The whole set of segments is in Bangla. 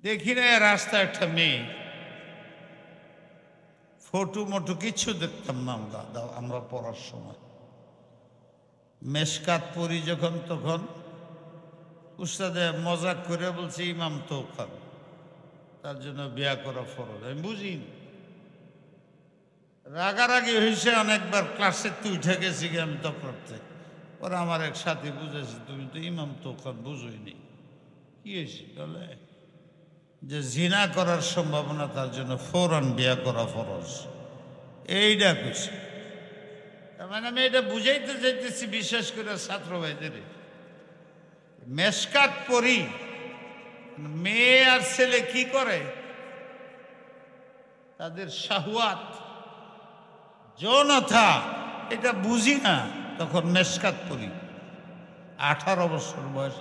দেখি না রাস্তা একটা মেয়ে, ফটো মটো কিচ্ছু দেখতাম না আমরা পড়ার সময়। মেশকাত পড়ি যখন, তখন উস্তাদে মজাক করে বলছে ইমাম তো খান, তার জন্য বিয়া করা ফরজ। আমি বুঝিনি, রাগারাগি হয়েছে অনেকবার, ক্লাসে তুই উঠে গেছি আমি তখন। পরে আমার এক সাথী বুঝেছি, তুমি তো ইমাম তো খান বুঝোইনি। কি হয়েছে বলে যে জিনা করার সম্ভাবনা, তার জন্য ফৌরান বিয়া করা ফরজ, এইটা কইছে। তার মানে আমি এটা বুঝাইতে চাইতেছি, বিশেষ করে ছাত্র ভাইদের, মেশকাত পড়ি মেয়ে আর ছেলে কি করে, তাদের শাহওয়াত যৌনতা এটা বুঝি না, তখন মেশকাত পড়ি 18 বছর বয়স।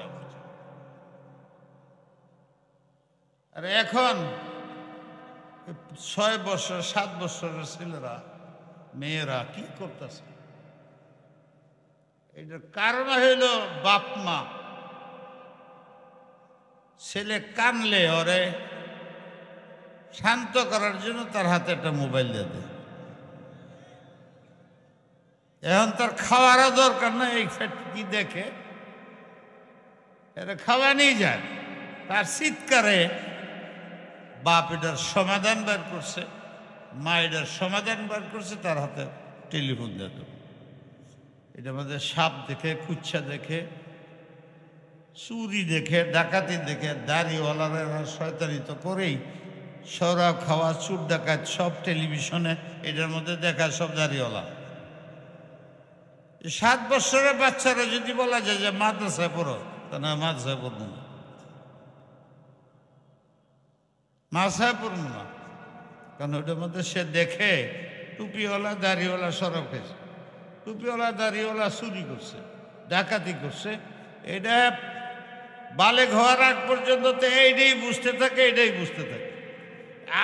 আর এখন 6 বছর 7 বছরের ছেলেরা মেয়েরা কি করতেছে, এটার কারণ হইল বাপ মা। ছেলে কানলে ওরে শান্ত করার জন্য তার হাতে একটা মোবাইল দিয়ে দেয়। এখন তার খাওয়ারও দরকার না, এই কি দেখে এটা খাওয়া নিয়ে যায়। তার চিৎকারে বাপ এটার সমাধান বের করছে, মা এটার সমাধান বের করছে, তার হাতে টেলিফোন দিয়ে দেবে। এটার মধ্যে সাপ দেখে, কুচ্ছা দেখে, চুরি দেখে, ডাকাতি দেখে, দাড়িওয়ালারা শয়তানি তো করেই, সরাব খাওয়া, চুর ডাকাত সব টেলিভিশনে এটার মধ্যে দেখা, সব দাড়িওয়ালা। 7 বছরের বাচ্চারা যদি বলা যায় যে মাদ্রাসায় পড়ো, তা না, মাদ্রাসায় পড়বো না, মাদ্রাসায় পড়বো না। কারণ ওটার মধ্যে সে দেখে টুপিওয়ালা দাড়িওয়ালা সরব খেয়েছে, টুপিওয়ালা দাড়িওয়ালা চুরি করছে, ডাকাতি করছে। এটা বালেগ হওয়ার আগ পর্যন্ত তো এইটাই বুঝতে থাকে, এটাই বুঝতে থাকে।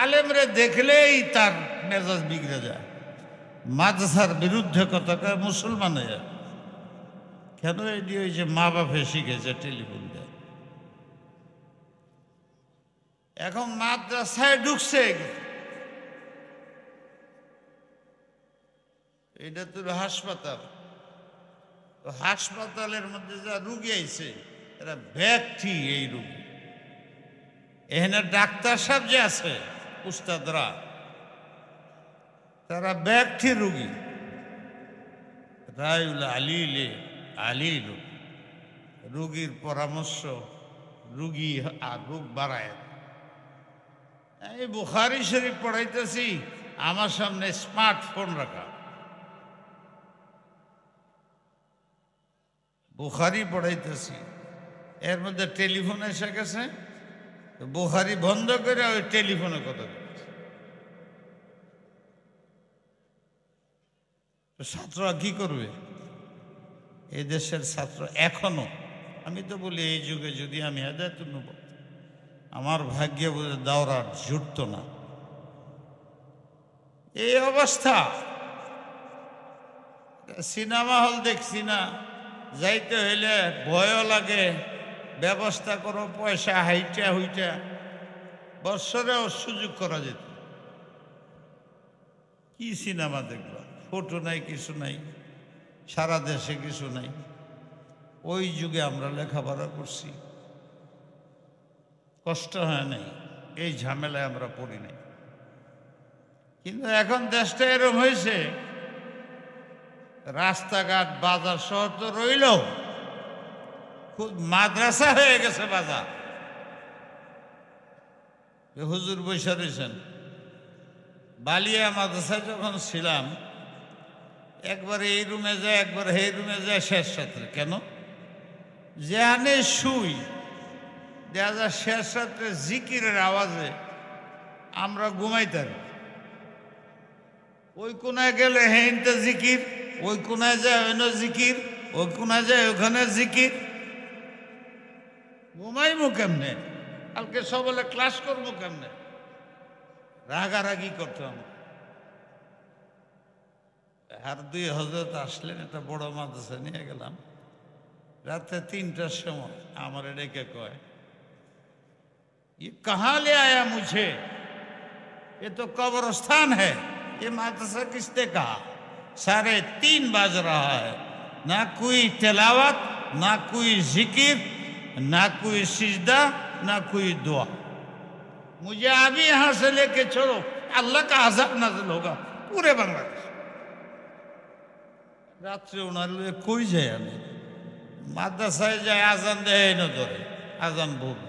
আলেমরে দেখলেই তার মেজাজ বিগড়ে যায়, মাদ্রাসার বিরুদ্ধে কথা কয়, মুসলমান হয়ে যায়। কেন? এটি ওই যে মা বাপে শিখেছে টেলিফোন দেয়। এখন মাদ্রাসায় ঢুকছে, এটা তো হাসপাতাল, হাসপাতালের মধ্যে যা রুগী আইছে এরা ব্যক্তি, এই রুগী এখানে ডাক্তার সাহেব যে আছে উস্তাদরা, তারা ব্যক্তি রুগী, রায়ুল আলিলে আলিল, রুগীর পরামর্শ রুগী আর রোগ বাড়ায়। এই বুখারী শরীফ পড়াইতেছি, আমার সামনে স্মার্টফোন রাখা, বুখারী পড়াইতেছি, এর মধ্যে টেলিফোন এসে গেছে, বুখারী বন্ধ করে ওই টেলিফোনে কথা বলছে। ছাত্ররা কি করবে? এই দেশের ছাত্র এখনো, আমি তো বলি এই যুগে যদি আমি হেদায়েতুন নবুয়্বত, আমার ভাগ্যে বোধ দাওরার জুটত না। এই অবস্থা, সিনেমা হল দেখছি না, যাইতে হইলে ভয়ও লাগে, ব্যবস্থা করো পয়সা হাইটা হইটা, বৎসরেও সুযোগ করা যেত। কি সিনেমা দেখবা, ফটো নাই, কিছু নাই, সারা দেশে কিছু নাই। ওই যুগে আমরা লেখাপড়া করছি, কষ্ট হয় নাই, এই ঝামেলায় আমরা পড়ি নাই। কিন্তু এখন দেশটা এরকম হয়েছে, রাস্তাঘাট বাজার শহর তো রইল, খুব মাদ্রাসা হয়ে গেছে বাজার। হুজুর বৈশা রয়েছেন, বালিয়া মাদ্রাসায় যখন ছিলাম, একবার এই রুমে যায়, একবার এই রুমে যায়, শেষ রাত্রে। কেন? যেখানে শুই দেখা যায় শেষ রাত্রে জিকিরের আওয়াজে আমরা ঘুমাইতাম। ওই কোনায় গেলে হেনতে জিকির, ওই কোনায় যায় ওইন জিকির, ওই কোনায় যায় ওখানে জিকির। ঘুমাইমু কেমনে? কালকে সবলে ক্লাস করবো কেমনে? রাগারাগি করতাম। আর 2 হজরত আসলেন, একটা বড় মাদ্রাসা নিয়ে গেলাম, রাতে 3টার সময় আমার ডেকে কয়, ये कहाँ ले आया मुझे, ये तो कब्रिस्तान है, ये मदरसा किसने कहा? 3:30 बज रहा है, ना कोई तिलावत, ना कोई जिक्र, ना कोई सिजदा, ना कोई दुआ। मुझे अभी यहां से लेके चलो, अल्लाह का अज़ाब नाज़िल होगा पूरे बांग्लादेश। रात्रे उनार कोई যায় আমি মাদ্রাসায় যায়, আজান দেয় না, ধরে আজান ভুল,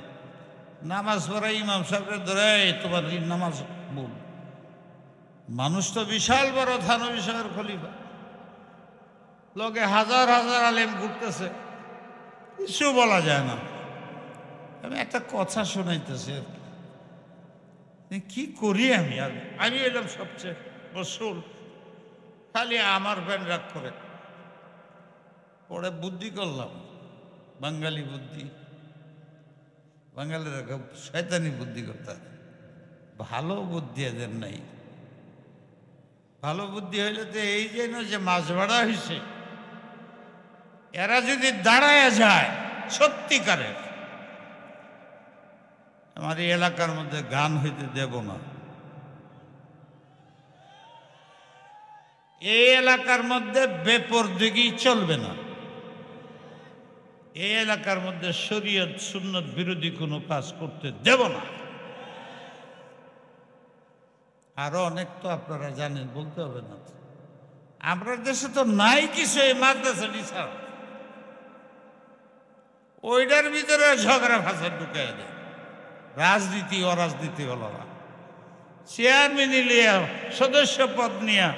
নামাজ পড়াই ইমাম সাহেবরে ধরে তোমার নামাজ ভুল। মানুষ তো বিশাল বড় থানবী শহর খলিফা, লোকে হাজার হাজার আলেম ঘুরতেছে, কিছু বলা যায় না। আমি একটা কথা শোনাইতেছি আর কি করি আমি, আর আমি এলাম সবচেয়ে রসুল, খালি আমার ব্যান রাগ করে। পরে বুদ্ধি করলাম, বাঙালি বুদ্ধি, বাঙালিরা শয়তানি বুদ্ধি করতে, ভালো বুদ্ধি এদের নাই। ভালো বুদ্ধি হইলে তো এই যে না যে মাছ ভাড়া হয়েছে, এরা যদি দাঁড়ায় যায় সত্যিকারের, আমার এই এলাকার মধ্যে গান হইতে দেব না। এই এলাকার মধ্যে বেপরদিগি চলবে না। এই এলাকার মধ্যে শরীয়ত সুন্নত বিরোধী কোনো কাজ করতে দেব না। আরো অনেক তো আপনারা জানেন, বলতে হবে না। আমরা দেশে তো নাই কিছু এই মাদ্রাসাটি ছাড়া, ওইটার ভিতরে ঝগড়া ফাঁসার ঢুকাই দেয় রাজনীতি অরাজনীতি হল না। চেয়ারম্যান নিয়ে, সদস্য পদ নিয়ে,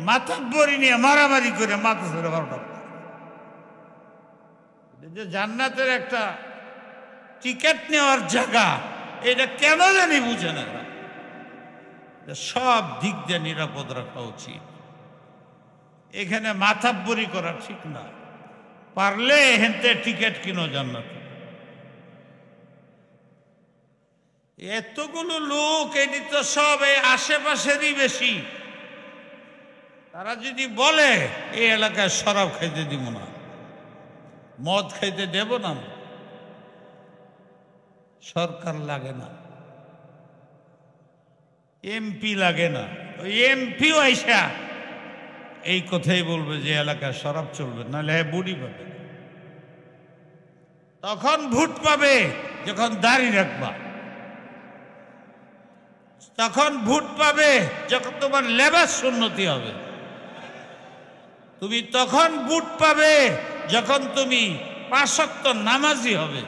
মাথাব্বরি নিয়ে মারামারি করে মাদ্রাসার 12টা। যে জান্নাতের একটা টিকিট নেওয়ার জায়গা, এটা কেন জানি বুঝে না। সব দিক দিয়ে নিরাপদ রাখা উচিত। এখানে মাথাব্বরি করা ঠিক না। পারলে হেনতে টিকিট কিনো জান্নাত। এতগুলো লোক, এটি তো সব এই আশেপাশেরই বেশি। তারা যদি বলে এই এলাকায় শরাব খাইতে দিব না, মদ খাইতে দেব না, সরকার লাগে না, এমপি লাগে না, ওই এমপিও আইসা এই কথাই বলবে যে এলাকায় শরাব চলবে, নাহলে বুড়ি পাবে। তখন ভোট পাবে যখন দাড়ি রাখবা, তখন ভোট পাবে যখন তোমার লেবাস উন্নতি হবে, তুমি তখন ভোট পাবে যখন তুমি 5 ওয়াক্ত নামাজি হবে।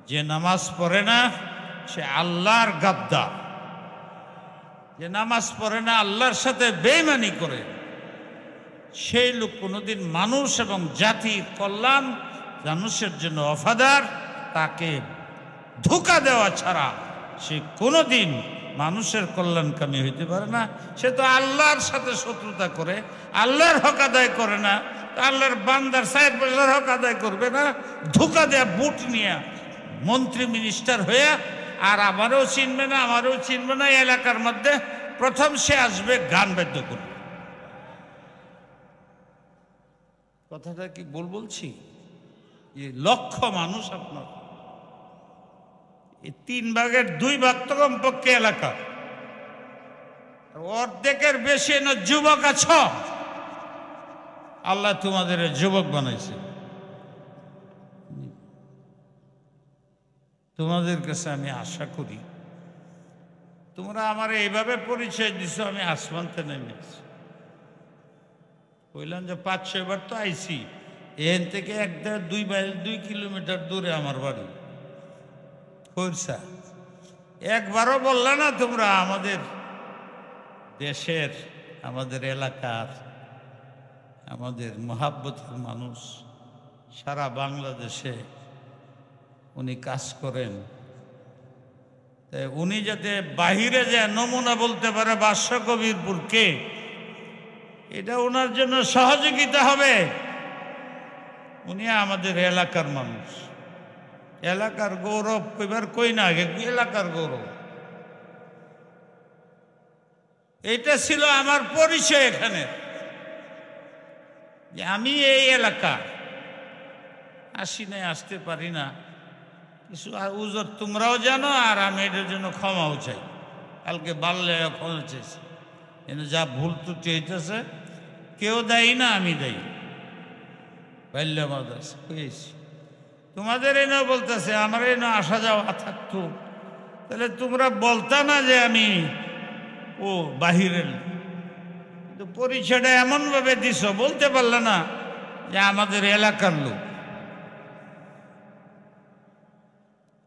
যে নামাজ পড়ে না সে আল্লাহর গাদ্দার, যে নামাজ পড়ে না আল্লাহর সাথে বেঈমানি করে, সেই লোক কোনোদিন মানুষ এবং জাতির কল্যাণ, মানুষের জন্য ওয়াফাদার, তাকে ধোঁকা দেওয়া ছাড়া সে কোনোদিন মানুষের কল্যাণকামী হইতে পারে না। সে তো আল্লাহর সাথে শত্রুতা করে, আল্লাহর হক আদায় করে না, আল্লাহর বান্দার 60 বছর হক আদায় করবে না, ধোঁকা দেয়া বুট নিয়ে মন্ত্রী মিনিস্টার হয়ে, আর আমারও চিনবে না, আমারও চিনবে না। এলাকার মধ্যে প্রথম সে আসবে গান বাদ্য করবে। কথাটা কি বলছি? লক্ষ মানুষ আপনার, এই 3 ভাগের 2 ভাগ তো কমপক্ষে এলাকা, অর্ধেকের বেশি না যুবক আছো। আল্লাহ তোমাদের যুবক বানাইছে। তোমাদের কাছে আমি আশা করি, তোমরা আমার এইভাবে পরিচয় দিছো, আমি আসমানতে নেমেছি। বললাম যে 500 বার তো আইছি, এখান থেকে 1-2 কিলোমিটার দূরে আমার বাড়ি খোরসা। একবারও বললে না তোমরা আমাদের দেশের, আমাদের এলাকার, আমাদের মহাব্বতের মানুষ, সারা বাংলাদেশে উনি কাজ করেন। তাই উনি যাতে বাহিরে যায় নমুনা বলতে পারে বাদশাহকবিরপুরকে, এটা ওনার জন্য সহযোগিতা হবে। উনি আমাদের এলাকার মানুষ, এলাকার গৌরব কইবার কই না, এলাকার গৌরব। এটা ছিল আমার পরিচয় এখানে, যে আমি এই এলাকা আসি নাই, আসতে পারি না, কিছু উজর তোমরাও জানো, আর আমি এটার জন্য ক্ষমাও চাই। কালকে বাড়লে ক্ষমা চাইছি, কিন্তু যা ভুল ত্রুটি হইতেছে কেউ দেয় না, আমি দেই। বাল্য মাদ্রাসা পেয়েছি, তোমাদের এনেও বলতেছে, আমার এনেও আসা যাওয়া থাকতো, তাহলে তোমরা বলতা না যে আমি ও বাহিরের। কিন্তু পরিচয়টা এমনভাবে দিছ, বলতে পারলে না যে আমাদের এলাকার লোক।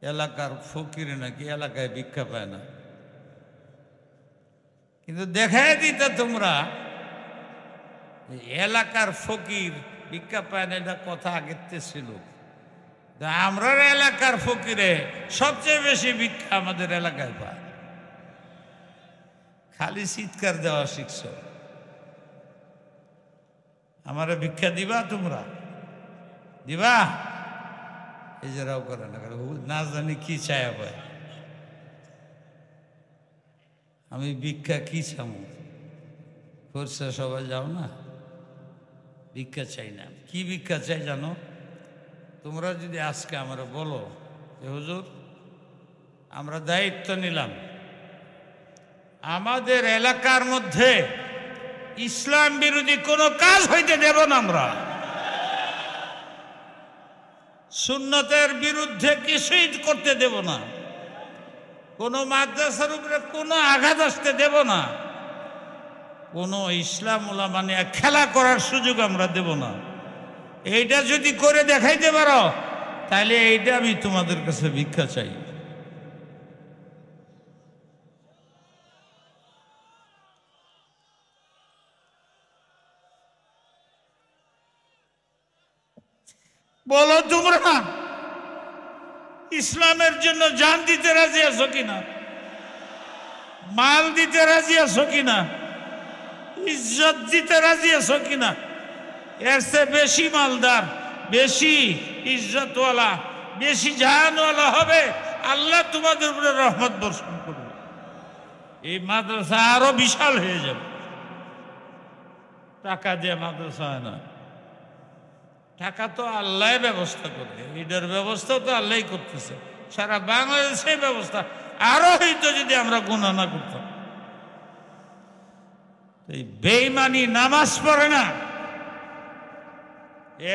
এলাকার ফকির নাকি এলাকায় ভিক্ষা পায় না, কিন্তু দেখাই দিতে তোমরা এলাকার ফকির ভিক্ষা পায় না, এটা কথা আগের ছিল। আমরা এলাকার ফকিরে সবচেয়ে বেশি ভিক্ষা আমাদের এলাকায় পায়। খালি চিৎকার দেওয়া শিখছ, আমারে ভিক্ষা দিবা, তোমরা দিবা? এই যে রাও করে না জানি কি চায় পায়। আমি ভিক্ষা কি চামু করছে, সবাই যাও না, ভিক্ষা চাই না। কি ভিক্ষা চাই জানো? তোমরা যদি আজকে আমরা বলো যে হুজুর আমরা দায়িত্ব নিলাম, আমাদের এলাকার মধ্যে ইসলাম বিরোধী কোনো কাজ হইতে দেব না, আমরা সুন্নতের বিরুদ্ধে কিছুই করতে দেব না, কোনো মাদ্রাসার উপরে কোনো আঘাত আসতে দেব না, কোনো ইসলাম উলামা নিয়ে খেলা করার সুযোগ আমরা দেব না। এইটা যদি করে দেখাইতে পারো, তাহলে এইটা আমি তোমাদের কাছে ভিক্ষা চাই। বলো তোমরা ইসলামের জন্য জান দিতে রাজি আছো কিনা, মাল দিতে রাজি আছো কিনা, ইজ্জত দিতে রাজি আছো কিনা? এর চেয়ে বেশি মালদার, বেশি ইজ্জতওয়ালা, বেশি জাহানওয়ালা হবে, আল্লাহ তোমাদের উপরে রহমত বর্ষণ করবে। এই মাদ্রাসা আরো বিশাল হয়ে যাবে। টাকা দিয়ে মাদ্রাসা হয় না, টাকা তো আল্লাহ ব্যবস্থা করবে, এটার ব্যবস্থা তো আল্লাহ করতেছে। সারা বাংলাদেশের ব্যবস্থা আরো হইতো যদি আমরা গুনাহ না করতাম। এই বেঈমানি নামাজ পড়ে না,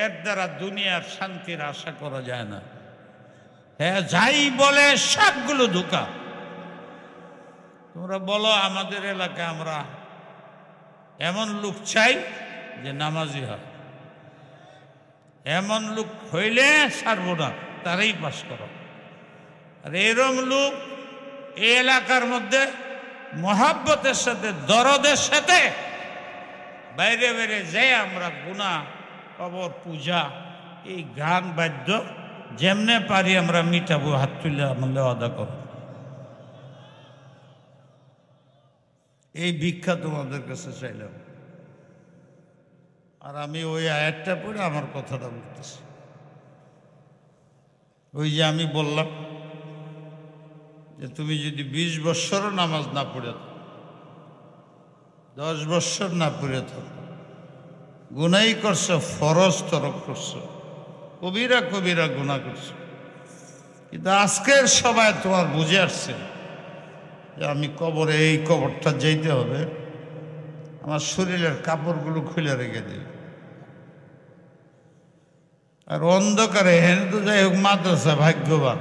এর দ্বারা দুনিয়ার শান্তির আশা করা যায় না। হ্যাঁ, যাই বলে সবগুলো ধোঁকা। তোমরা বলো আমাদের এলাকায় আমরা এমন লোক চাই যে নামাজি হয়, এমন লোক হইলে ছাড়বো না, তারাই পাস করো। আর এরম লোক এই এলাকার মধ্যে মহাব্বতের সাথে, দরদের সাথে বাইরে বাইরে যাই আমরা গুনাহ, কবর পূজা, এই গান বাদ্য যেমনে পারি আমরা মিটাবো, হাত তুলে আমলে আদা করো। এই ভিক্ষা তোমাদের কাছে চাইলাম। আর আমি ওই আয়াতটা পড়ে আমার কথাটা বলতেছি। ওই যে আমি বললাম যে তুমি যদি 20 বৎসরও নামাজ না পড়ে থাকো, 10 বৎসর না পড়ে থাকো, গুনাই করছো, ফরজ তরক করছো, কবিরা কবিরা গুনাহ করছো, কিন্তু আজকের সবাই তোমার বুঝে আসছে যে আমি কবরে, এই কবরটা যেতে হবে, আমার শরীরের কাপড়গুলো খুলে রেখে দেবে। আর অন্ধকারে হেন তো যাই হোক মাদ্রাসা ভাগ্যবান,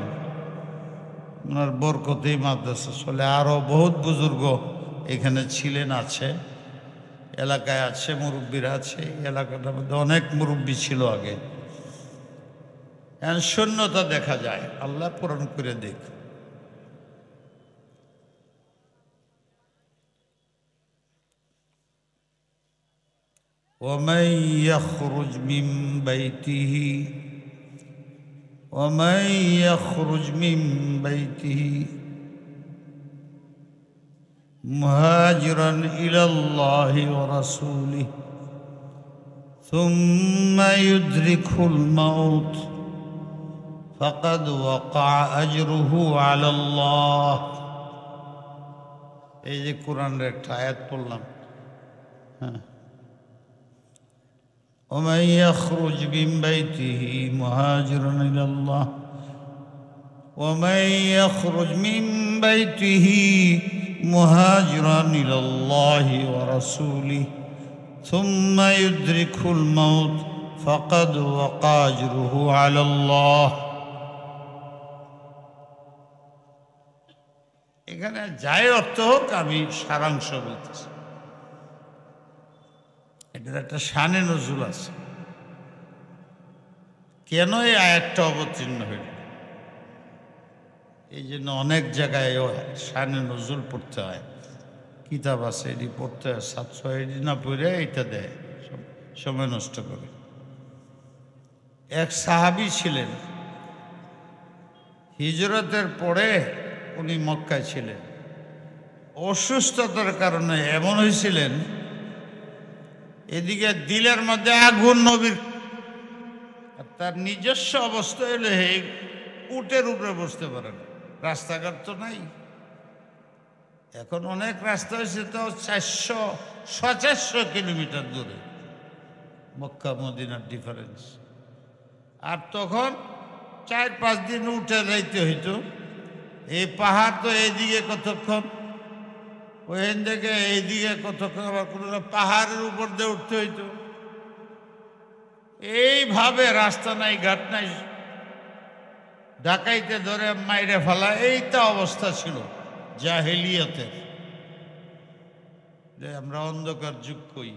ওনার বরকতেই মাদ্রাসা চলে। আরও বহুত বুজুর্গ এখানে ছিলেন, আছে, এলাকায় আছে, মুরব্বীরা আছে। এই এলাকাটার মধ্যে অনেক মুরব্বী ছিল আগে। এখন শূন্যতা দেখা যায়, আল্লাহ পূরণ করে দেখ। ومن يخرج من بيته مهاجرا إلى الله ورسوله ثم يدركه الموت فقد وقع أجره على الله। এই যে কোরআনের একটা আয়াত পড়লাম, হ্যাঁ, ومن يخرج من بيته مهاجرا إلى الله ومن يخرج من بيته مهاجرا إلى الله ورسوله ثم يدركه الموت فقد وقع أجره على الله। এখানে যাই অর্থ হোক, আমি সারাংশ বলতেছি। এটার একটা শানে নজুল আছে। কেন এই আয়াতটা অবতীর্ণ হইল, এই জন্য অনেক জায়গায় শানে নজুল পড়তে হয়, কিতাব আছে, এটি পড়তে হয়। 700 এটি না পড়ে এটা দেয়, সময় নষ্ট করে। এক সাহাবী ছিলেন, হিজরতের পরে উনি মক্কায় ছিলেন। অসুস্থতার কারণে এমন হয়েছিলেন, এদিকে দিলের মধ্যে আগুন নবীর, আর তার নিজস্ব অবস্থা হলে উটের উপরে বসতে পারেন, রাস্তাঘাট তো নাই। এখন অনেক রাস্তা হয়েছে, তো 400-400 কিলোমিটার দূরে মক্কা মদিনার ডিফারেন্স। আর তখন 4-5 দিন উঠে যাইতে হইতো। এই পাহাড় তো এইদিকে কতক্ষণ, ওইখান থেকে এইদিকে কতক্ষণ, আবার কোনো পাহাড়ের উপর দিয়ে উঠতে হইতো। এইভাবে রাস্তা নাই, ঘাট নাই, ডাকাইতে ধরে মাইরে ফেলা, এইটা অবস্থা ছিল জাহেলিয়াতের। আমরা অন্ধকার যুগ কই,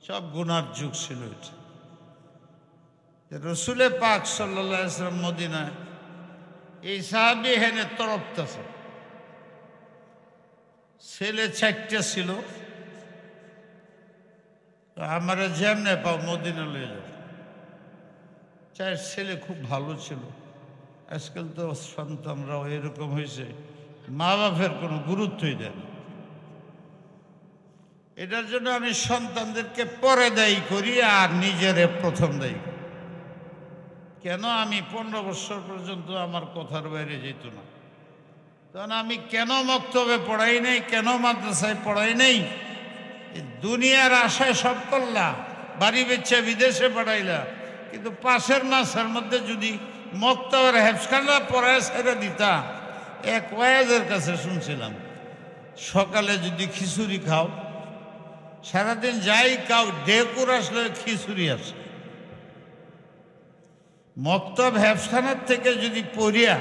সব গুনার যুগ ছিল এটা। রসুলে পাক সাল্লাল্লাহু আলাইহি ওয়াসাল্লাম মদিনায়, এই সাহাবী হেনে তরফতেছে। ছেলে 4টা ছিল, আমার যেমনে পাও মদিনা লয়ে যাও। 4 ছেলে খুব ভালো ছিল। আজকাল তো সন্তানরাও এরকম হয়েছে, মা বাপের কোনো গুরুত্বই দেয় না। এটার জন্য আমি সন্তানদেরকে পরে দায়ী করি আর নিজেরে প্রথম দায়ী করি। কেন আমি 15 বছর পর্যন্ত আমার কথার বাইরে যেত না, কারণ আমি কেন মক্তবে পড়াই নাই, কেন মাদ্রাসায় পড়াই নাই? দুনিয়ার আশায় সব করলা, বাড়ি বেচে বিদেশে পাঠাইলা, কিন্তু পাশের মাসের মধ্যে যদি মক্তবের হেফসখানা পড়ায় ছেড়ে দিতা। এক ওয়াইজের কাছে শুনছিলাম, সকালে যদি খিচুড়ি খাও, সারাদিন যাই খাও, ডেকুর আসলে খিচুড়ি আসে। মক্তব হেফসখানার থেকে যদি পড়িয়া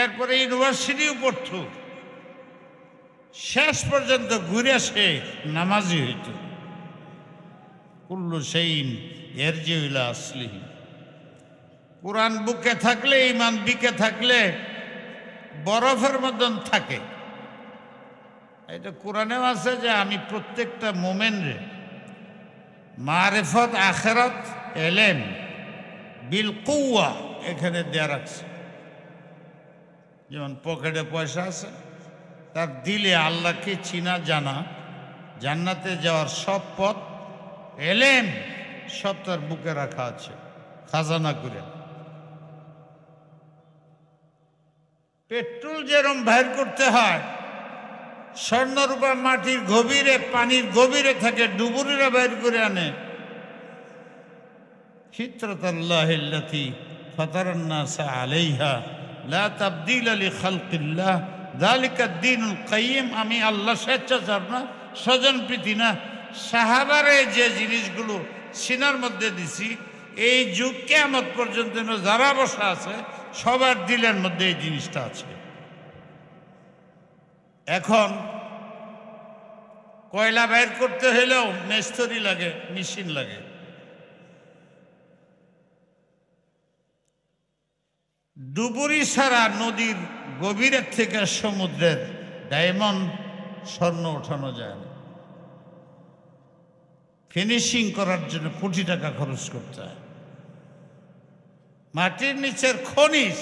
এরপরে ইউনিভার্সিটিও পড়ত, শেষ পর্যন্ত ঘুরে সে নামাজি হইত। কুল্লু শাইইন ইয়ারজিউ ইলা আসলিহি। কোরআন বুকে থাকলে, ইমান বিকে থাকলে বরফের মতন থাকে। এটা কোরআনেও আছে যে আমি প্রত্যেকটা মোমেন্টে মারিফত, আখিরাত, এলেম বিল কুওয়া এখানে দেয়া রাখছে। যেমন পকেটে পয়সা আছে, তার দিলে আল্লাহকে চিনা জানা, জান্নাতে যাওয়ার সব পথ, এলেম সব তার বুকে রাখা আছে খাজানা করে। পেট্রোল যেরকম বাইর করতে হয়, স্বর্ণরূপা মাটির গভীরে, পানির গভীরে থাকে, ডুবুরিরা বাইর করে আনে। ফিতরাতাল্লাহিল্লাতী ফাতারান নাসা আলাইহা লা তাবদীলা লিখালকিল্লাহ যালিকাদ-দীনুল কাইয়্যিম। আমি আল্লাহ স্বেচ্ছাচার না, স্বজনপ্রীতি না, সাহাবারে যে জিনিসগুলো সিনার মধ্যে দিছি, এই যুগ কিয়ামত পর্যন্ত যারা বসা আছে সবার দিলের মধ্যে এই জিনিসটা আছে। এখন কয়লা বাইর করতে হলেও মিস্ত্রি লাগে, মেশিন লাগে। ডুবুরি ছাড়া নদীর গভীরের থেকে সমুদ্রের ডায়মন্ড, স্বর্ণ ওঠানো যায় না। ফিনিশিং করার জন্য কোটি টাকা খরচ করতে হয়। মাটির নিচের খনিজ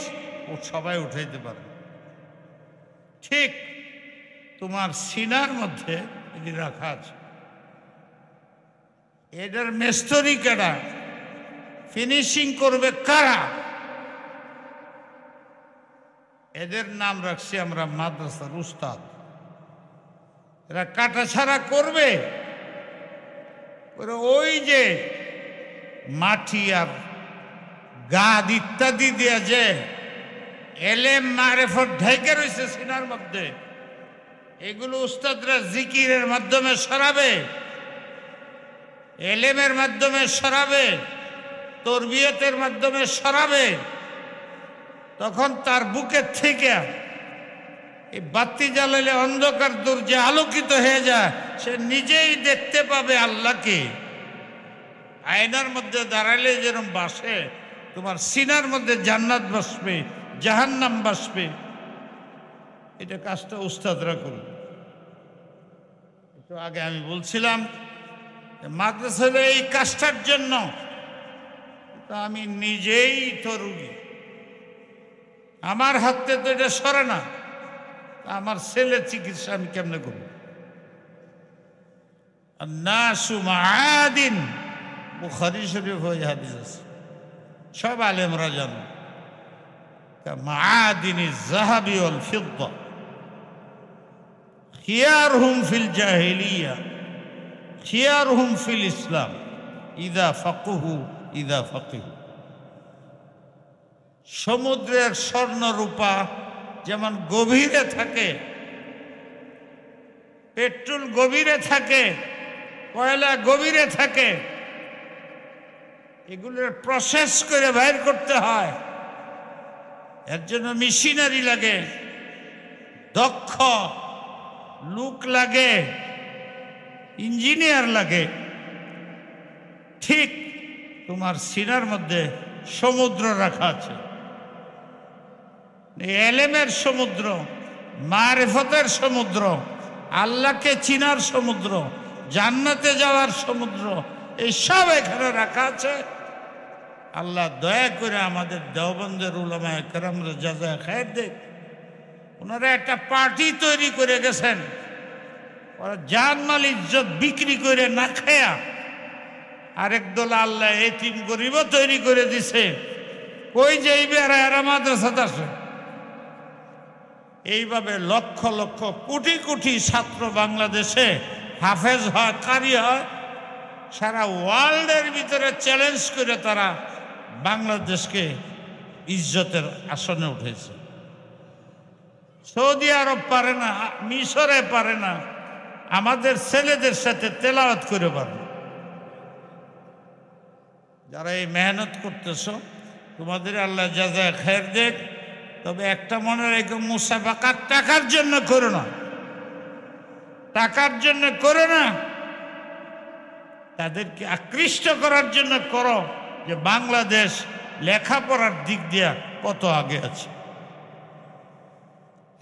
ও সবাই উঠাইতে পারে। ঠিক তোমার সিনার মধ্যে এটি রাখা আছে। এটার মিস্ত্রি কারা, ফিনিশিং করবে কারা, এদের নাম রাখছি আমরা মাদ্রাসার উস্তাদ। এরা কাটা ছাড়া করবে। ওই যে মাটি আর গাদ ইত্যাদি দিয়ে যে এলেম মারেফত ঢেকে রয়েছে সিনার মধ্যে, এগুলো উস্তাদরা জিকিরের মাধ্যমে সরাবে, এলেমের মাধ্যমে সরাবে, তরবিয়তের মাধ্যমে সরাবে। তখন তার বুকের থেকে এই বাতি জ্বালালে অন্ধকার দূর যে আলোকিত হয়ে যায়, সে নিজেই দেখতে পাবে আল্লাহকে। আয়নার মধ্যে দাঁড়ালে যেরকম বাসে, তোমার সিনার মধ্যে জান্নাত বসবে, জাহান্নাম বসবে। এটা কাজটা উস্তাদরা করবে। একটু আগে আমি বলছিলাম মাদ্রাসা এই কাজটার জন্য তা আমি নিজেই তো রুগী, আমার হাতে তো এটা সরে না। আমার ছেলের চিকিৎসা আমি কেমনে করব? নাসু মাআদিন, বুখারী শরীফ ওই হাদিস আছে, সব আলেমরা জানো। মাআদিনি যাহাবি ওয়াল ফিদ্দা খিয়ারহুম ফিল জাহিলিয়া খিয়ারহুম ফিল ইসলাম ইদা ফাকুহু ইদা ফাকিহু। সমুদ্রের স্বর্ণ রূপা যেমন গভীরে থাকে, পেট্রোল গভীরে থাকে, কয়লা গভীরে থাকে, এগুলোর প্রসেস করে বাইর করতে হয়। এর জন্য মেশিনারি লাগে, দক্ষ লোক লাগে, ইঞ্জিনিয়ার লাগে। ঠিক তোমার সিনার মধ্যে সমুদ্র রাখা আছে, এলেমের সমুদ্র, মারিফতের সমুদ্র, আল্লাহকে চিনার সমুদ্র, জান্নাতে যাওয়ার সমুদ্র, এই সব এখানে রাখা আছে। আল্লাহ দয়া করে আমাদের দেওবন্দের উলামায়ে কেরামরা জাযায়ে খায়ের দেখ। ওনারা একটা পার্টি তৈরি করে গেছেন, ওরা জানমাল ইজ্জত বিক্রি করে না খায়া আরেক দল আল্লাহ এতিম গরিবও তৈরি করে দিছে। কই যাইবে আর এরা মাদ্রাসাতে আসে। এইভাবে লক্ষ লক্ষ কোটি কোটি ছাত্র বাংলাদেশে হাফেজ হয়, কারি হয়, সারা ওয়ার্ল্ডের ভিতরে চ্যালেঞ্জ করে তারা বাংলাদেশকে ইজ্জতের আসনে উঠেছে। সৌদি আরব পারে না, মিশরে পারে না, আমাদের ছেলেদের সাথে তেলাওয়াত করে পারে। যারা এই মেহনত করতেছ, তোমাদের আল্লাহ জাযায়ে খায়ের দেখ। তবে একটা মনে রেখো, মুসাবাকাত টাকার জন্য করো না, টাকার জন্য করো না, তাদেরকে আকৃষ্ট করার জন্য করো যে বাংলাদেশ লেখাপড়ার দিক দিয়া কত আগে আছে।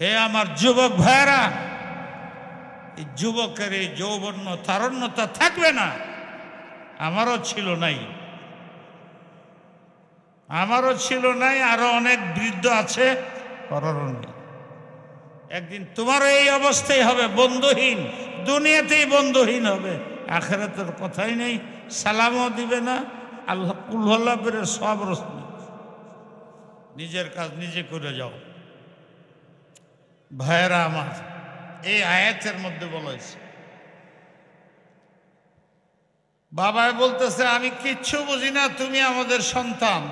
হে আমার যুবক ভাইরা, এই যুবকের এই যৌবন্য তারুণ্যতা থাকবে না। আমারও ছিল নাই, আমারও ছিল নাই, আরো অনেক বৃদ্ধ আছে, করারও নেই। একদিন তোমারও এই অবস্থাই হবে, বন্ধুহীন, দুনিয়াতেই বন্ধুহীন হবে, আখিরাতের কথাই নেই। সালামও দিবে না, আল্লাহ কুল্লাহ পেরে সব রসমি। নিজের কাজ নিজে করে যাও। ভাইয়েরা আমার, এই আয়াতের মধ্যে বলা হয়েছে, বাবাই বলতেছে আমি কিচ্ছু বুঝি না, তুমি আমাদের সন্তান,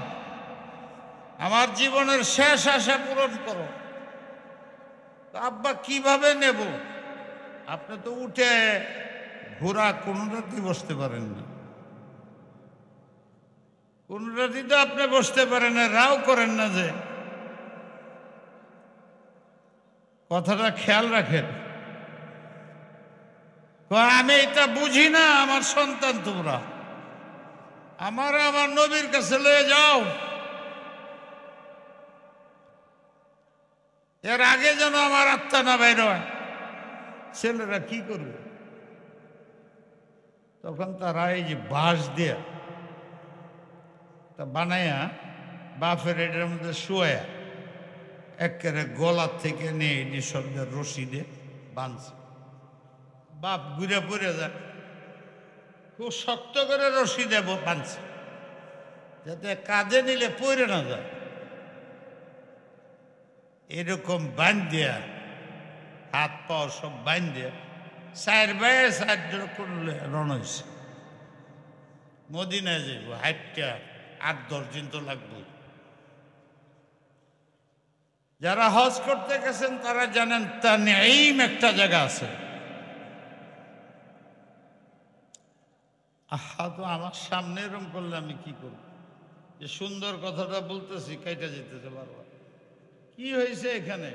আমার জীবনের শেষ আশা পূরণ করো। আব্বা কিভাবে নেব? আপনি তো উঠে ঘোড়া কোনোটাতে বসতে পারেন না, কোনোটাতে তো আপনি বসতে পারেন না, রাও করেন না। যে কথাটা খেয়াল রাখেন। আমি এটা বুঝি না, আমার সন্তান তোমরা, আমার নবীর কাছে লয়ে যাও। এর আগে যেন আমার আত্মা না বাইর হয়। ছেলেরা কি করবে? তখন তারা এই যে বাঁশ দিয়ে তা বানায়া বাপের এটার মধ্যে শুয়া একেবারে গলার থেকে নিয়ে নিঃশব্দের রশি দিয়ে বাঁধছে। বাপ ঘুরে পড়ে যায়, খুব শক্ত করে রশি দেব বাঁধছে, যাতে কাঁধে নিলে পড়ে না যায়। এরকম বাঁধিয়া হাত পাও সব বাঁধিয়া 4 বাই 4 করলে রওনা হয়েছে। মদিনায় যাইব, হাইটটা 8-10 দিন তো লাগবে। যারা হজ করতে গেছেন তারা জানেন তানঈম একটা জায়গা আছে। আহা, তো আমার সামনে এরকম করলে আমি কি করব? যে সুন্দর কথাটা বলতেছি কাইটা যেতেছে বারবার। কি হয়েছে এখানে?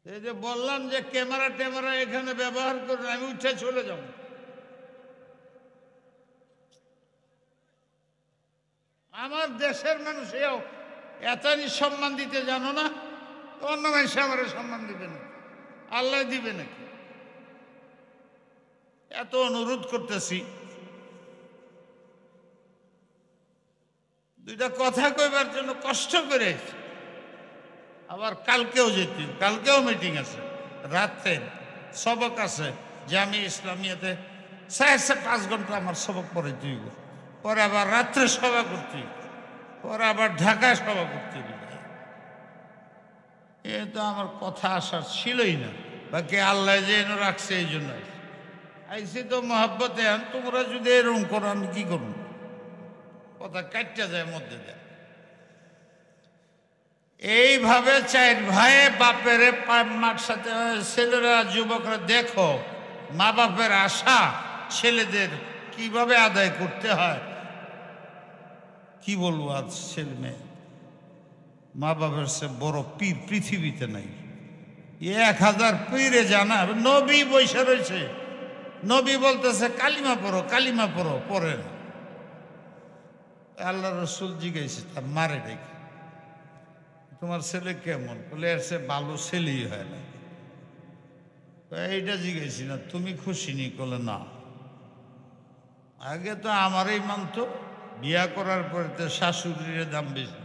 এই যে বললাম যে ক্যামেরা ট্যামেরা এখানে ব্যবহার করুন, আমি উঠে চলে যাব। আমার দেশের মানুষ এতই সম্মান দিতে জানো না? অন্য মানুষ আমার সম্মান দিবে না, আল্লাহ দিবে নাকি? এত অনুরোধ করতেছি, দুইটা কথা কইবার জন্য কষ্ট করে। আবার কালকেও যেতে, কালকেও মিটিং আছে, রাত্রে সবক আছে জামি ইসলামিয়াতে 5.5 ঘন্টা আমার সবক পরে দিব, পরে আবার রাত্রে সভা করতে, পরে আবার ঢাকায় সভা করতে। এ তো আমার কথা আসার ছিলই না, বাকি আল্লাহ যে এনে রাখছে এই জন্য আইসি। তো মহাব্বতে তোমরা যদি এরকম করো আমি কি করবো? কথা কাটতে যায় মধ্যে দেয়। এইভাবে 4 ভাই বাপের মার সাথে ছেলেরা যুবকরা দেখো মা বাপের আশা ছেলেদের কিভাবে আদায় করতে হয়। কি বলবো, আজ ছেলে মেয়ে মা বাপের সে বড় পীর পৃথিবীতে নাই। 1000 পীরে জানা নবী বসে রয়েছে, নবী বলতেছে কালিমা পড়ো, কালিমা পড়ো, পড়ে না। আল্লাহ রসুল জিজ্ঞাসা তার মারে ডেকে, তোমার ছেলে কেমন? বলে এর সে ভালো ছেলেই হয় না। এইটা জিজ্ঞাসি না, তুমি খুশি নি? বলে না, আগে তো আমারই মানতো, বিয়া করার পরে তো শাশুড়ির দাম বেশি,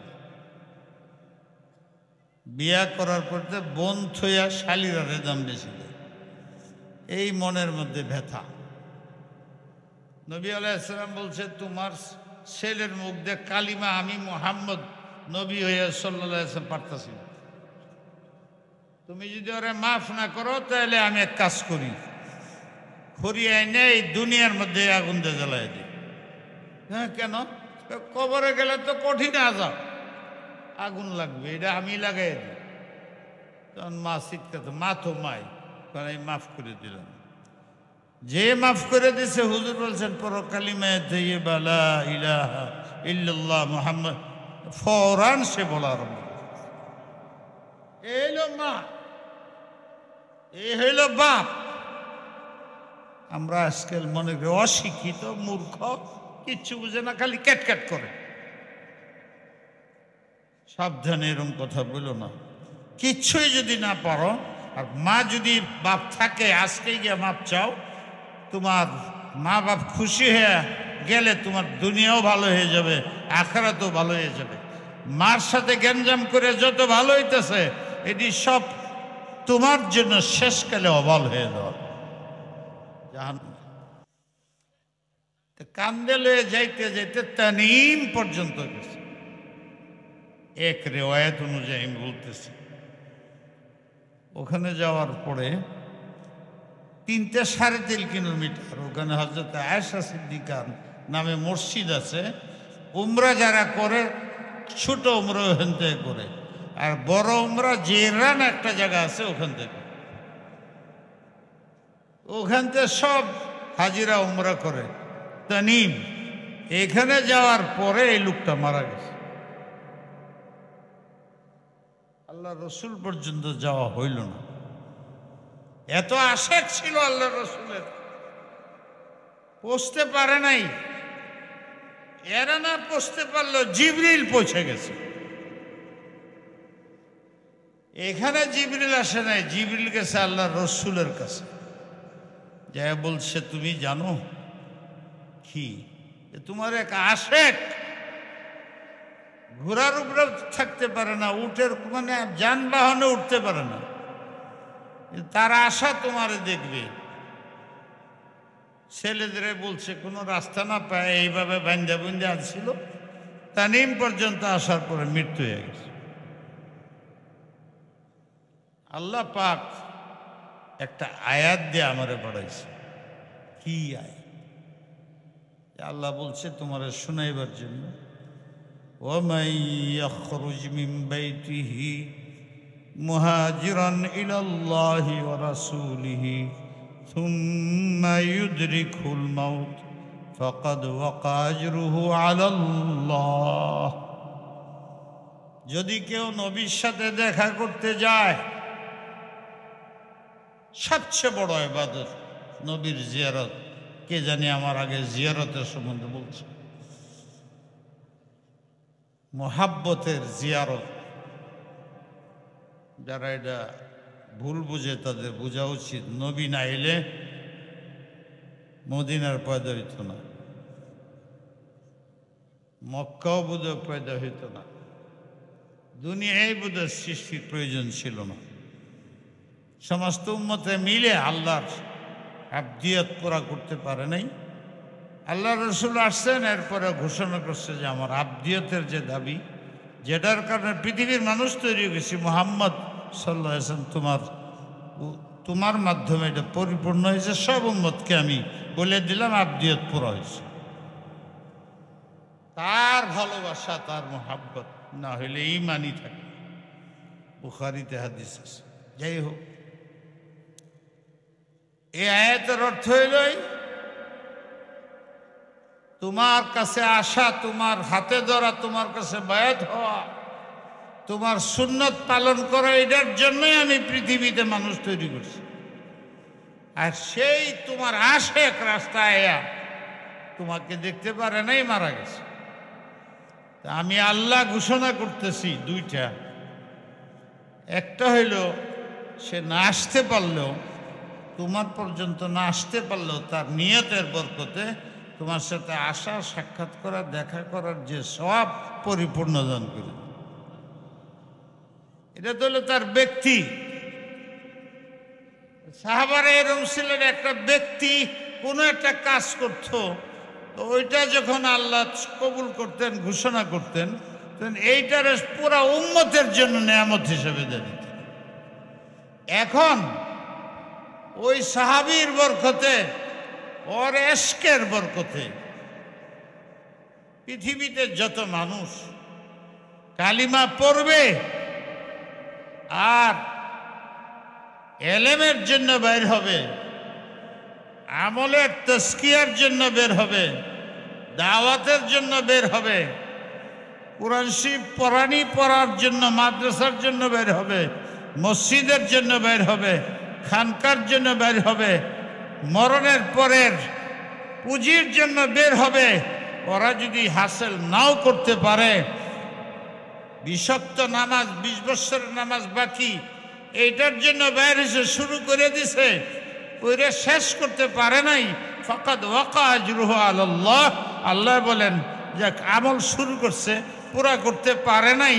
বিয়া করার পরে তো বোন থইয়া শালিরারে দাম বেশি দেয়। এই মনের মধ্যে ব্যথা। নবী আলাইহিস সালাম বলছে তোমার ছেলের মুখ দিয়ে কালিমা আমি মুহাম্মদ নবী হইয়া সাল্লাল্লাহু আলাইহি ওয়াসাল্লাম পারতাছি না। তুমি যদি ওরা মাফ না করো তাহলে আমি এক কাজ করি, খড়িয়ে এনে এই দুনিয়ার মধ্যে আগুন দিয়ে জ্বালাই দিই। হ্যাঁ, কেন? কবরে গেলে তো কঠিন আযাব, আগুন লাগবে, এটা আমি লাগাই দিই। তখন মা চিৎকার, মা তো মাই, আমি মাফ করে দিলাম। যে মাফ করে দিছে হুজুর বলছেন পর কালিমা তাইয়্যিবা লা ইলাহা ইল্লাল্লাহ মুহাম্মদ, ফৌরান সে বলা আরম্ভ। এই হলো মা, এই হইল বাপ। আমরা আজকাল মনে করি অশিক্ষিত মূর্খ, কিচ্ছু বুঝে না, খালি ক্যাটক্যাট করে। সাবধানে এরকম কথা বলো না। কিচ্ছুই যদি না পারো, আর মা যদি বাপ থাকে আজকে গিয়ে মাপ চাও, তোমার মা বাপ খুশি হয়ে গেলে তোমার দুনিয়াও ভালো হয়ে যাবে, আখিরাতও ভালো হয়ে যাবে। মার সাথে গ্যাঞ্জাম করে যত ভালো হইতেছে, এটি সব তোমার জন্য শেষকালে অবল হয়ে যাওয়া। কান্দে লয়ে যাইতে যাইতে তানিম পর্যন্ত গেছে। এক রেওয়ায়াত অনুযায়ী আমি বলতেছি, ওখানে যাওয়ার পরে 3-3.5 কিলোমিটার ওখানে হযরত আয়েশা সিদ্দিকার নামে মসজিদ আছে। উমরা যারা করে ছোট উমরা ওখান থেকে করে, আর বড় উমরা জেরান একটা জায়গা আছে ওখান থেকে, ওখান থেকে সব হাজিরা উমরা করে। তানিম এখানে যাওয়ার পরে এই লোকটা মারা গেছে। আল্লাহ রসুল পর্যন্ত যাওয়া হইল না, এত আশেক ছিল আল্লাহ রসুলের, পৌঁছতে পারে নাই। এরা না পৌঁছতে পারলো, জিবরিল পৌঁছে গেছে। এখানে জিবরিল আসে নাই, জিবরিল গেছে আল্লাহ রসুলের কাছে, যা বলছে তুমি জানো কি তোমার এক আশেক ঘোড়ার উপরে থাকতে পারে না, উটের মানে যানবাহনে উঠতে পারে না, তার আশা তোমারে দেখবে। ছেলেদের বলছে কোনো রাস্তা না পায় এইভাবে বান্ধা বুন্ধে আসছিল, তানিম পর্যন্ত আসার পরে মৃত্যু হয়ে গেছে। আল্লাহ পাক একটা আয়াত দিয়ে আমারে পড়াইছে, কি আয়? আল্লাহ বলছে তোমার শোনাইবার জন্য, وَمَن يَخْرُجْ مِن بَيْتِهِ مُهَاجِرًا إِلَى اللَّهِ وَرَسُولِهِ ثُمَّ يُدْرِكْهُ الْمَوْتُ فَقَدْ وَقَعَ أَجْرُهُ عَلَى اللَّهِ। যদি কেউ নবীর সাথে দেখা করতে যায়, সবচেয়ে বড় ইবাদত নবীর জিয়ারত। কে জানি আমার আগে জিয়ারতের সম্বন্ধে বলছে, মোহাব্বতের জিয়ারত। যারা এটা ভুল বুঝে তাদের বোঝা উচিত, নবী না এলে মদিনার পয়দা হইত না, মক্কাও বোধহয় পয়দা হইত না, দুনিয়ায় বোধহয় সৃষ্টির প্রয়োজন ছিল না। সমস্ত উম্মতে মিলে আল্লাহর আবদিয়ত পুরা করতে পারে নাই। আল্লাহ রসুল আসছেন, এরপরে ঘোষণা করছে যে আমার আবদিয়তের যে দাবি, যেটার কারণে পৃথিবীর মানুষ তৈরি হয়ে গেছে, মুহাম্মদ সাল্লাল্লাহু আলাইহি ওয়াসাল্লাম তোমার মাধ্যমে এটা পরিপূর্ণ হয়েছে, সব উম্মতকে আমি বলে দিলাম আবদিয়ত পুরা হয়েছে। তার ভালোবাসা, তার মুহাব্বত না হইলে ঈমানই থাকে। বুখারীতে হাদিস আছে। যাই হোক, এই আয়াতের অর্থ হইলই তোমার কাছে আসা, তোমার হাতে ধরা, তোমার কাছে বায়াত হওয়া, তোমার সুন্নত পালন করা, এটার জন্যই আমি পৃথিবীতে মানুষ তৈরি করছি। আর সেই তোমার আশেক রাস্তায় তোমাকে দেখতে পারে নাই, মারা গেছে। তা আমি আল্লাহ ঘোষণা করতেছি দুইটা। একটা হইল সে না আসতে পারলেও, তোমার পর্যন্ত না আসতে পারলেও তার নিয়তের বরকতে তোমার সাথে আসা, সাক্ষাৎ করা, দেখা করার যে সব পরিপূর্ণ দান করে। এটা তো হলো তার ব্যক্তি। সাহাবারা এরকম ছিলেন, একটা ব্যক্তি কোনো একটা কাজ করত, তো ওইটা যখন আল্লাহ কবুল করতেন, ঘোষণা করতেন, তখন এইটার পুরা উম্মতের জন্য নেয়ামত হিসেবে দিয়ে দিতেন। এখন ওই সাহাবীর বরকতে, ওর এশকের বরকতে পৃথিবীতে যত মানুষ কালিমা পড়বে আর এলেমের জন্য বের হবে, আমলের তাজকিয়ার জন্য বের হবে, দাওয়াতের জন্য বের হবে, কুরআন শরীফ পড়ার জন্য, মাদ্রাসার জন্য বের হবে, মসজিদের জন্য বের হবে, খানকার জন্য বের হবে, মরণের পরের পুঁজির জন্য বের হবে। ওরা যদি হাসিল নাও করতে পারে, 20 ওয়াক্ত নামাজ, 20 বছরের নামাজ বাকি, এইটার জন্য বের হয়েছে, শুরু করে দিছে, ওইটা শেষ করতে পারে নাই, ফাকাদ ওয়াকা আজরুহু আলাল্লাহ। আল্লাহ বলেন যে আমল শুরু করছে, পুরা করতে পারে নাই,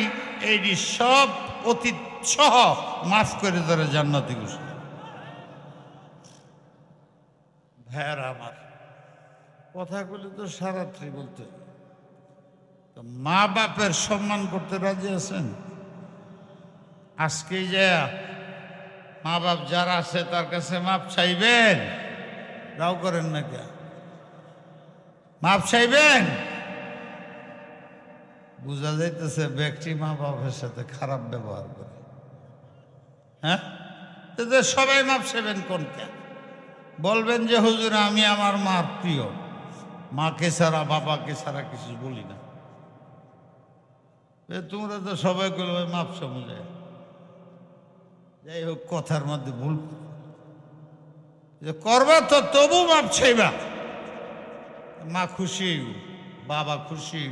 এইটি সব অতীত সহ মাফ করে ধরে জান্নাতি ঘোষণা। ভাইয়ার আমার কথাগুলো তো সারাত্রি বলতে, তো মা বাপের সম্মান করতে রাজি আছেন? আজকে যে মা বাপ যারা আছে তার কাছে মাপ চাইবেন, রাও করেন না কে? মাপ চাইবেন? বোঝা যাইতেছে ব্যক্তি মা বাপের সাথে খারাপ ব্যবহার করে। হ্যাঁ, সবাই মাপ চাইবেন কোনটা? বলবেন যে হুজুর আমি আমার মার প্রিয়, মাকে ছাড়া বাবাকে ছাড়া কিছু বলি না। তোমরা তো সবাই করবে মাপ সমুঝে। যাই হোক, কথার মধ্যে ভুল করবা তো তবু মাপ চাইবা। মা খুশি, বাবা খুশি।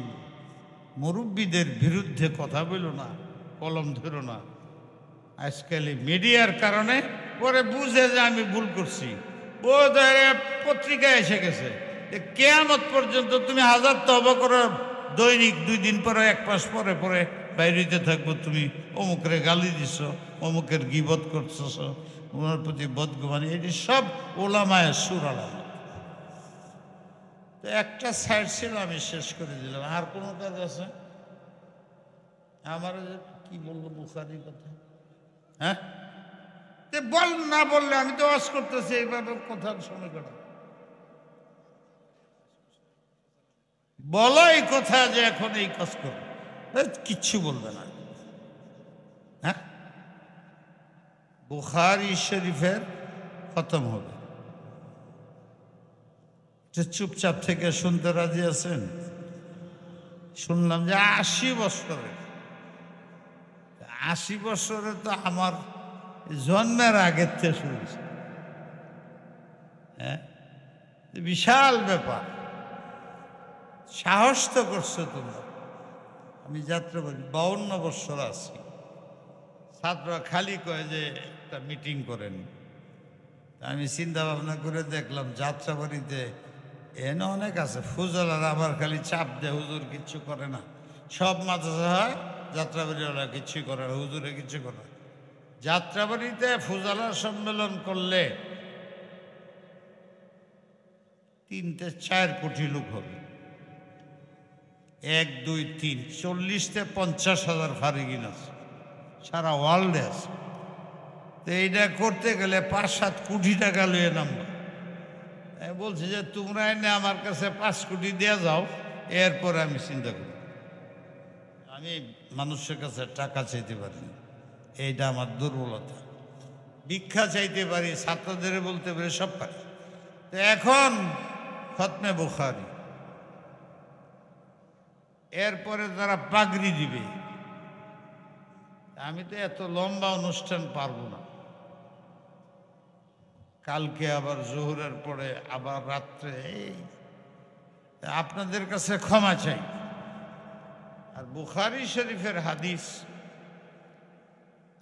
মুরব্বীদের বিরুদ্ধে কথা বলো না, কলম ধরো না। আজকাল মিডিয়ার কারণে পরে বুঝে যে আমি ভুল করছি, বোধ পত্রিকায় এসে গেছে, কিয়ামত পর্যন্ত তুমি হাজার তওবা করো, দৈনিক 2 দিন পরে 1 মাস পরে পরে বাইরেতে থাকবো, তুমি অমুকের গালি দিছ, অমুকের গীবত করছস, ওনার প্রতি বদগুমানি, এটি সব ওলামায়ে সুর আলামত। তো একটা সাইড ছিল, আমি শেষ করে দিলাম। আর কোনো কাজ আছে? আমার কি বলবো বুখারীর কথা? হ্যাঁ, বল না বললে আমি তো ওয়াজ করতেছি, এইভাবে কথার সময় কাটা। বলাই কথা যে এখন এই কাজ করো, কিচ্ছু বলবে না। হ্যাঁ, বুখারী শরীফের খতম হবে, চুপচাপ থেকে শুনতে রাজি আছেন? শুনলাম যে 80 বছরে, 80 বছরে তো আমার জন্মের আগের থেকে শুরু হয়েছে। হ্যাঁ, বিশাল ব্যাপার, সাহস তো করছো তোমরা। আমি যাত্রা বলি 52 বছর আছি, ছাত্ররা খালি কয় যে একটা মিটিং করেন। আমি চিন্তা ভাবনা করে দেখলাম যাত্রাবাড়িতে এনে অনেক আছে, ফুজলার আবার খালি চাপ দেয়, হুজুর কিচ্ছু করে না। সব মাদ্রাসা হয়, যাত্রাবাড়িওয়ালা কিচ্ছুই করে না, হুজুরে কিচ্ছু করে না। যাত্রাবাড়িতে ফুজলার সম্মেলন করলে 3-4 কোটি লোক হবে, 1, 2, 3, 40-50 হাজার ফারিগিন আছে, সারা ওয়ার্ল্ডে আছে। তো এইটা করতে গেলে 5-7 কোটি টাকা লইয়ে নামবো। বলছি যে তোমরা এনে আমার কাছে 5 কোটি দিয়ে যাও, এরপরে আমি চিন্তা করি। আমি মানুষের কাছে টাকা চাইতে পারি না, এইটা আমার দুর্বলতা। ভিক্ষা চাইতে পারি, ছাত্রদের বলতে পারি, সব পারি। তো এখন খতমে বুখারী, এরপরে তারা পাগড়ি দিবে। আমি তো এত লম্বা অনুষ্ঠান পারবো না। কালকে আবার জোহরের পরে আবার রাত্রে, আপনাদের কাছে ক্ষমা চাই। আর বুখারী শরীফের হাদিস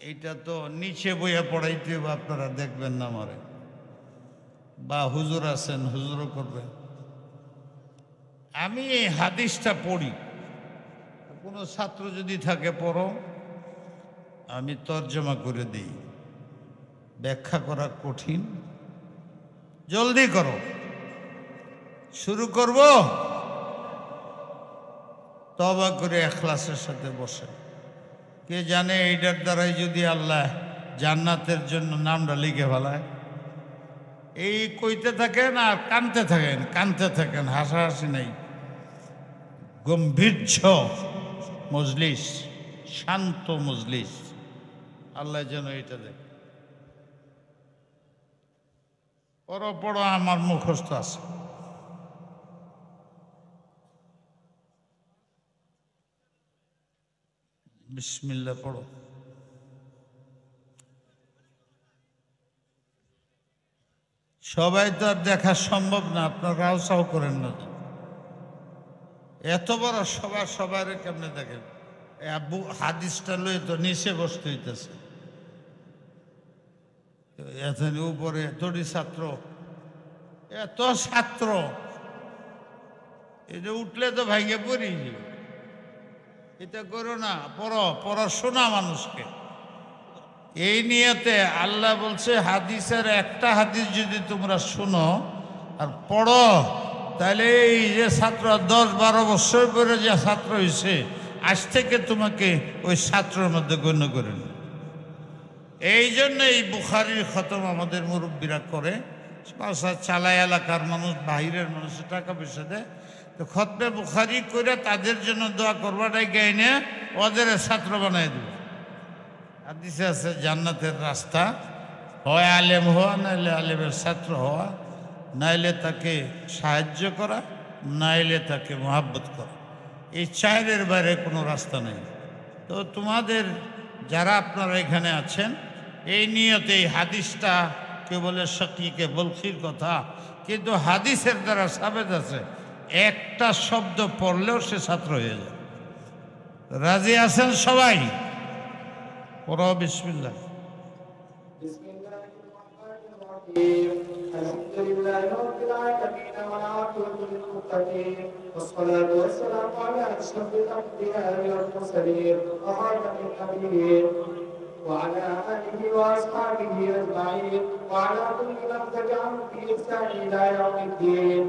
এইটা তো নিচে বইয়া পড়াইতে হবে, আপনারা দেখবেন না মরে, বা হুজুর আছেন হুজুরও করবেন। আমি এই হাদিসটা পড়ি, কোনো ছাত্র যদি থাকে পড়ো, আমি তর্জমা করে দিই। ব্যাখ্যা করা কঠিন, জলদি করো। শুরু করব, তওবা করে ইখলাসের সাথে বসে। কে জানে এইটার দ্বারাই যদি আল্লাহ জান্নাতের জন্য নামটা লিখে ফেলায়। এই কইতে থাকেন আর কানতে থাকেন, কানতে থাকেন, হাসাহাসি নেই। গম্ভীর্য মজলিস, শান্ত মজলিস, আল্লাহ যেন এটা দেখে। পড়ো পড়ো, আমার মুখস্থ আছে। বিসমিল্লাহ পড়ো। সবাই তো আর দেখা সম্ভব না, আপনারাও চাও করেন না। এত বড় সবার সবার কেমনে দেখেন? আব্বু হাদিসটা লয়ে তো নিচে বসতে হইতেছে, এত উপরে এতটি ছাত্র, এত ছাত্র, এটা উঠলে তো ভাইগে পড়ি। এটা করো না, পড়ো, পড়াশোনা মানুষকে এই নিয়তে। আল্লাহ বলছে হাদিসের একটা হাদিস যদি তোমরা শুনো আর পড়ো, তাহলে এই যে ছাত্র 10-12 বছর পরে যে ছাত্র হয়েছে, আজ থেকে তোমাকে ওই ছাত্রের মধ্যে গণ্য করে নি। এই জন্য এই বুখারীর খতম আমাদের মুরব্বীরা করে, চালায় এলাকার মানুষ, বাহিরের মানুষের টাকা পয়সা দেয়। তো খতমে বুখারী করে তাদের জন্য দোয়া করবাটাই গাইনে ওদের ছাত্র বানাই দেবে। হাদিসে আছে জান্নাতের রাস্তা হয় আলেম হওয়া, নাইলে আলেমের ছাত্র হওয়া, নাইলে তাকে সাহায্য করা, নাইলে তাকে মহাব্বত করা। এই চাইরের বাইরে কোনো রাস্তা নেই। তো তোমাদের যারা আপনারা এখানে আছেন, এই নিয়তে এই হাদিসটা কে বলে শকিকে বলখির কথা, কিন্তু হাদিসের দ্বারা সাবেত আছে একটা শব্দ পড়লেও সে ছাত্র হয়ে যায়। রাজি আছেন সবাই? পড়ো বিসমিল্লাহ। الحمد لله رب العالمين والعاقبة للمتقين والصلاة والسلام على أشرف الأنبياء والمرسلين وخاتم النبيين وعلى آله وأصحابه أجمعين وعلى كل من تبعهم بإحسان إلى يوم الدين.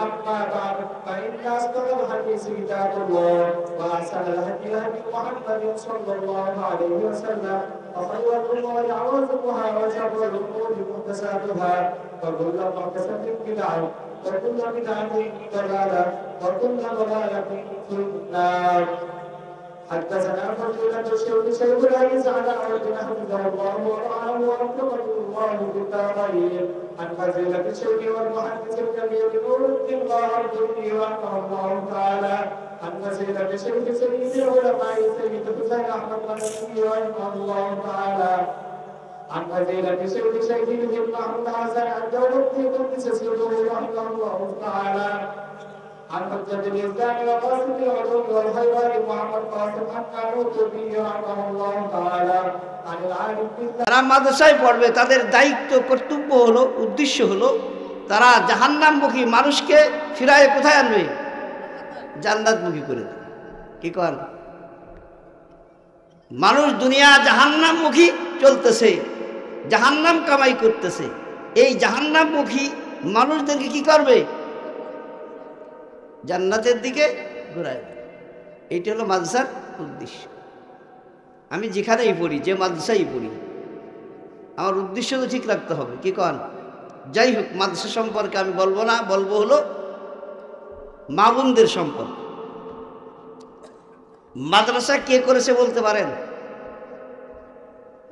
أما بعد فإن أصدق الحديث كتاب الله وأحسن الهدي هدي محمد صلى الله عليه وسلم وخير الأمور عوازمها وشر الأمور محدثاتها وكل محدثة بدعة وكل بدعة ضلالة وكل ضلالة في النار. حدثنا فضيلة الشيخ شيخ العزيز على عودنا حفظه الله ورعاه ووفقه الله بالتغيير عن فضيلة الشيخ والمحدث الكبير نور الدين الغربي رحمه الله تعالى عن فضيلة الشيخ سيد العلماء سيد حسين أحمد النبي رحمه الله تعالى عن فضيلة الشيخ شيخ محمد حسن الدولي قدس سره رحمه الله تعالى عن حجة الإسلام وقاسم العلوم والخيرات محمد قاسم النانوتي رحمه الله تعالى عن العالم بالله. যারা মাদ্রাসায় পড়বে তাদের দায়িত্ব কর্তব্য হলো, উদ্দেশ্য হলো তারা জাহান্নামমুখী মানুষকে ফিরায় কোথায় আনবে? জান্নাতমুখী করে দেবে। কি কর, মানুষ দুনিয়া জাহান্নামমুখী চলতেছে, জাহান্নাম কামাই করতেছে, এই জাহান্নামমুখী মানুষদেরকে কি করবে? জান্নাতের দিকে ঘোরায়। এইটা হলো মাদ্রাসার উদ্দেশ্য। আমি যেখানেই পড়ি, যে মাদ্রাসায় পড়ি, আমার উদ্দেশ্য তো ঠিক রাখতে হবে। কি কন? যাই হোক, মাদ্রাসা সম্পর্কে আমি বলবো না, বলবো হলো মা বোনদের সম্পর্ক। মাদ্রাসা কে করেছে বলতে পারেন?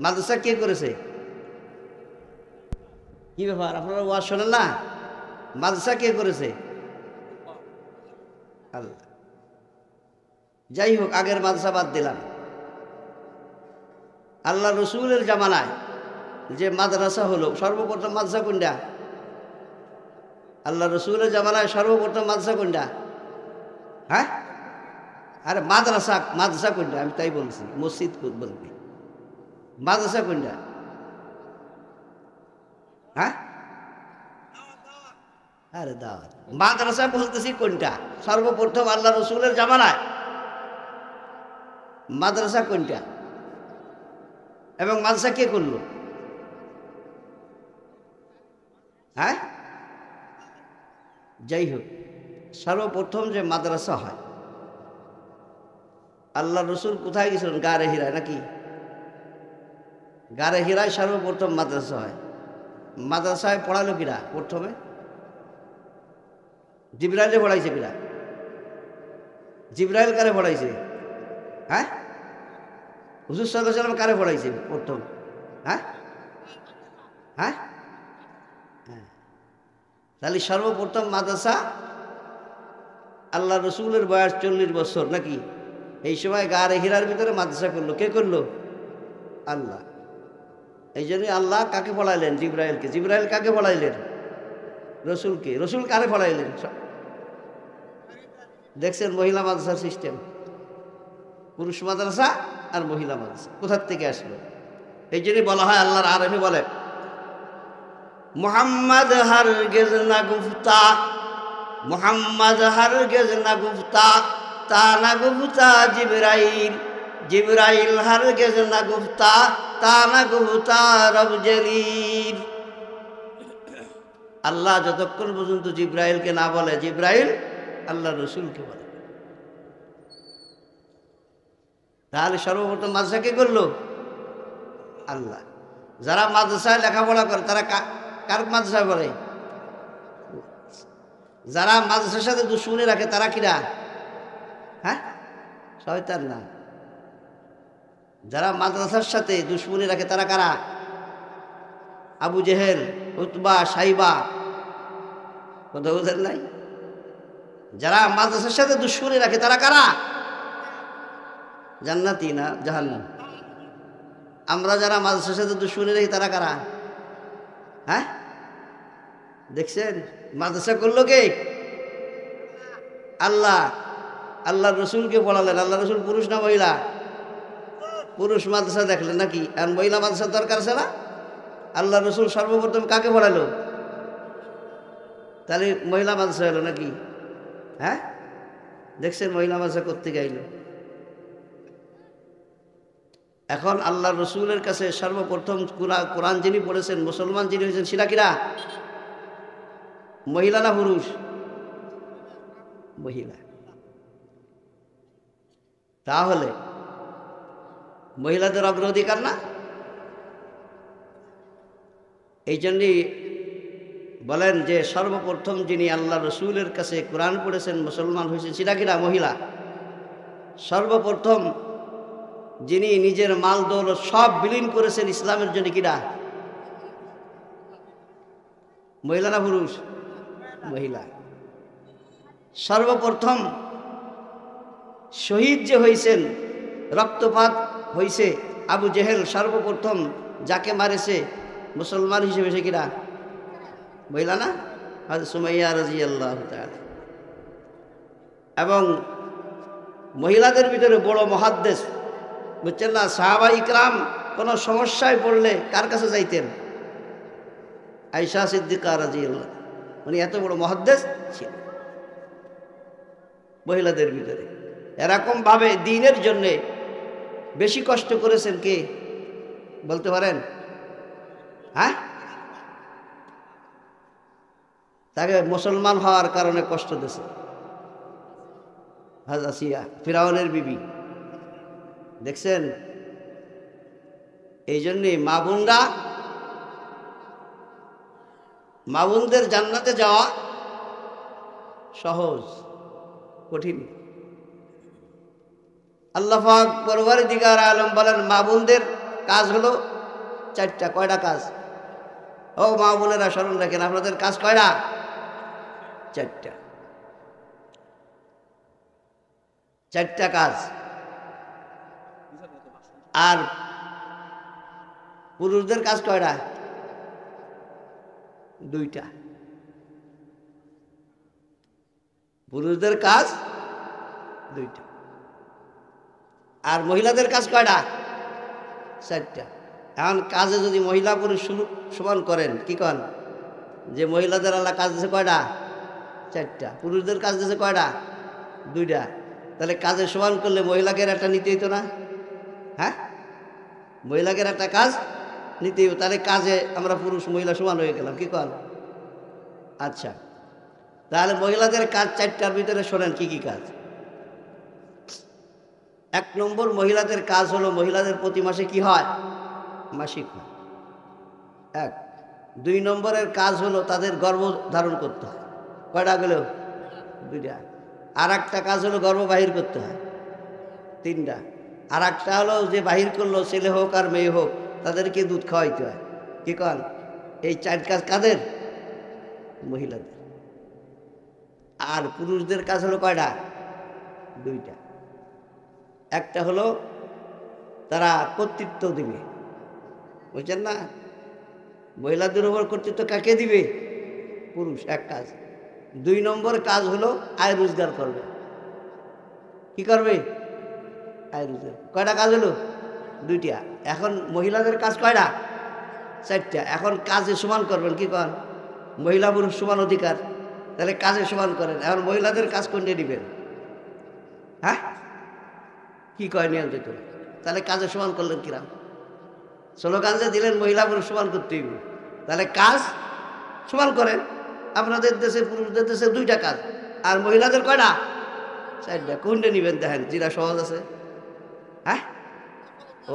মাদ্রাসা কে করেছে? কি ব্যাপার, আপনারা ওয়াজ শোনেন না? মাদ্রাসা কে করেছে? আল্লাহ। যাই হোক, আগের মাদ্রাসা বাদ দিলাম। আল্লাহ রসুলের জামানায় যে মাদ্রাসা হলো, সর্বপ্রথম মাদ্রাসা কোনটা? আল্লাহ রসুলের জামানায় সর্বপ্রথম মাদ্রাসা কোনটা? হ্যাঁ, আরে মাদ্রাসা, মাদ্রাসা কোনটা? আমি তাই বলছি, মসজিদ বলবি। মাদ্রাসা কোনটা? হ্যাঁ, আরে দাওয়াত। মাদ্রাসা বলতেছি কোনটা? সর্বপ্রথম আল্লাহ রসুলের জামানায় মাদ্রাসা কোনটা? এবং মাদ্রাসা কে করলো? হ্যাঁ, যাই হোক, সর্বপ্রথম যে মাদ্রাসা হয়, আল্লাহ রসুল কোথায় গেছিলেন? গারে হিরায় নাকি? গারে হিরায় সর্বপ্রথম মাদ্রাসা হয়। মাদ্রাসায় পড়ালো কিরা? প্রথমে জিবরাইলে পড়াইছে কিরা? জিবরাইল কারে পড়াইছে? হ্যাঁ, হুজুর সাল্লাল্লাহু আলাইহি ওয়াসাল্লাম কারে পড়াইছে প্রথম? হ্যাঁ হ্যাঁ হ্যাঁ, তাহলে সর্বপ্রথম মাদ্রাসা আল্লাহ রসুলের বয়স 40 বছর নাকি? এই সময় গারে হিরার ভিতরে মাদ্রাসা করলো। কে করলো? আল্লাহ। এই জন্যই আল্লাহ কাকে পড়াইলেন? জিবরাইলকে। জিবরাইল কাকে পড়াইলেন? রসুলকে। রসুল কারে পড়াইলেন? দেখছেন মহিলা মাদ্রাসার সিস্টেম, পুরুষ মাদ্রাসা আর মহিলা মাদ্রাসা কোথার থেকে আসলো? এই জন্যই বলা হয়, আল্লাহর আরবি বলে, মোহাম্মদ হারগিজ না গুফতা, মোহাম্মদ হারগিজ না গুফতা, তা না গুফতা জিবরাইল, জিবরাইল হারগিজ না গুফতা, তা না গুফতা রব জলিল। আল্লাহ যতক্ষণ পর্যন্ত জিবরাইলকে না বলে, জিবরাইল আল্লাহ রসুলকে বলে। তাহলে সর্বপ্রথম মাদ্রাসা কে করলো? আল্লাহ। যারা মাদ্রাসায় লেখাপড়া করে তারা কার মাদ্রাসায় পড়ে? যারা মাদ্রাসার সাথে দুশ্মনী রাখে তারা কিরা? হ্যাঁ, শয়তান না। যারা মাদ্রাসার সাথে দুশ্মনী রাখে তারা কারা? আবু জেহেল, উতবা, সাইবা। কথা বুঝেন নাই? যারা মাদ্রাসার সাথে দুশ্মনী রাখে তারা কারা? জান্নাতি না জাহান্নাম? আমরা যারা মাদ্রাসার সাথে দুশ্মনী রাখি তারা কারা? হ্যাঁ, দেখছেন মাদ্রাসা করলো কে? আল্লাহ। আল্লাহ রসুলকে পড়ালেন। আল্লাহ রসুল পুরুষ না মহিলা? পুরুষ মাদ্রাসা দেখলেন নাকি? আর মহিলা মাদ্রাসার দরকার আছে না? আল্লাহ রসুল সর্বপ্রথম কাকে পড়ালো? তাহলে মহিলা মাদ্রাসা হলো নাকি? হ্যাঁ, দেখছেন মহিলা মাদ্রাসা করতে গাইল। এখন আল্লাহ রসুলের কাছে সর্বপ্রথম কোরআন যিনি পড়েছেন, মুসলমান যিনি হয়েছেন, সেটা কিরা? মহিলা না পুরুষ? মহিলা। তাহলে মহিলাদের অগ্রাধিকার না? এই জন্যই বলেন যে সর্বপ্রথম যিনি আল্লাহ রসুলের কাছে কোরআন পড়েছেন মুসলমান হয়েছেন সেটা কিনা মহিলা। সর্বপ্রথম যিনি নিজের মাল দৌলত সব বিলীন করেছেন ইসলামের জন্য কিনা মহিলা না পুরুষ? মহিলা। সর্বপ্রথম শহীদ যে হয়েছেন, রক্তপাত হয়েছে, আবু জেহেল সর্বপ্রথম যাকে মারেছে মুসলমান হিসেবে সে কিনা মহিলা না? হযরত সুমাইয়া রাদিয়াল্লাহু তাআলা। এবং মহিলাদের ভিতরে বড় মুহাদ্দিস, বুঝছেন না, সাহাবা ইকরাম কোনো সমস্যায় পড়লে কার কাছে যাইতেন? আয়েশা সিদ্দিকা রাদিয়াল্লাহু, উনি এত বড় মুহাদ্দিস ছিলেন মহিলাদের ভিতরে। এরকমভাবে দ্বীনের জন্যে বেশি কষ্ট করেছেন কে বলতে পারেন? হ্যাঁ, তাকে মুসলমান হওয়ার কারণে কষ্ট দিয়েছে হযরত আসিয়া, ফিরাউনের বিবি। দেখছেন, এই জন্যে মা বোনদের জান্নাতে যাওয়া সহজ, কঠিন। আল্লাহ পাক পরওয়ারদিগার আলম বলেন মা বোনদের কাজ হলো চারটা। কয়টা কাজ? ও মা বোনেরা স্মরণ রাখেন, আপনাদের কাজ কয়টা? চারটা। চারটা কাজ। আর পুরুষদের কাজ কয়টা? দুইটা। পুরুষদের কাজ দুইটা। আর মহিলাদের কাজ কয়টা? চারটা। এখন কাজে যদি মহিলা পুরুষ সমান করেন, কি কন? যে মহিলাদের আল্লাহ কাজ দিয়েছে কয়টা? চারটা। পুরুষদের কাজ দিয়েছে কয়টা? দুইটা। তাহলে কাজে সমান করলে মহিলাকে একটা নিতে হইতো না? হ্যাঁ, মহিলাকে একটা কাজ নিতে হইব। তাহলে কাজে আমরা পুরুষ মহিলা সমান হয়ে গেলাম, কি কন? আচ্ছা, তাহলে মহিলাদের কাজ চারটার ভিতরে শোনেন কি কি কাজ। 1 নম্বর, মহিলাদের কাজ হলো মহিলাদের প্রতি মাসে কি হয়? মাসিক হয়। 1। 2 নম্বরের কাজ হলো তাদের গর্ভ ধারণ করতে হয়। কয়টা গেল? 2টা। আর একটা কাজ হলো গর্ভ বাহির করতে হয়, 3টা। আর একটা হলো যে বাহির করলো, ছেলে হোক আর মেয়ে হোক, তাদেরকে দুধ খাওয়াইতে হয়, কি কন? এই 4 কাজ কাদের? মহিলাদের। আর পুরুষদের কাজ হলো কয়টা? 2টা। একটা হলো তারা কর্তৃত্ব দিবে, বুঝছেন না? মহিলাদের উপর কর্তৃত্ব কাকে দিবে? পুরুষ, এক কাজ। 2 নম্বর কাজ হলো আয় রোজগার করবে। কি করবে? আয় রোজগার। কয়টা কাজ হলো? 2টা। এখন মহিলাদের কাজ কয়টা? 4টা। এখন কাজে সমান করবেন, কি কন? মহিলা পুরুষ সমান অধিকার, তাহলে কাজে সমান করেন। এখন মহিলাদের কাজ কোনটা দিবেন? হ্যাঁ, কি কয় নিয়ন্ত্রিত? তাহলে কাজে সমান করলেন কিরাম? স্লোগান যে দিলেন মহিলা পুরুষ সমান করতে হইব, তাহলে কাজ সমান করেন। আপনাদের দেশে পুরুষদের দেশে 2টা কাজ, আর মহিলাদের কয়টা? 4টা। কোনটা নিবেন দেখেন, যেটা সহজ আছে। হ্যাঁ,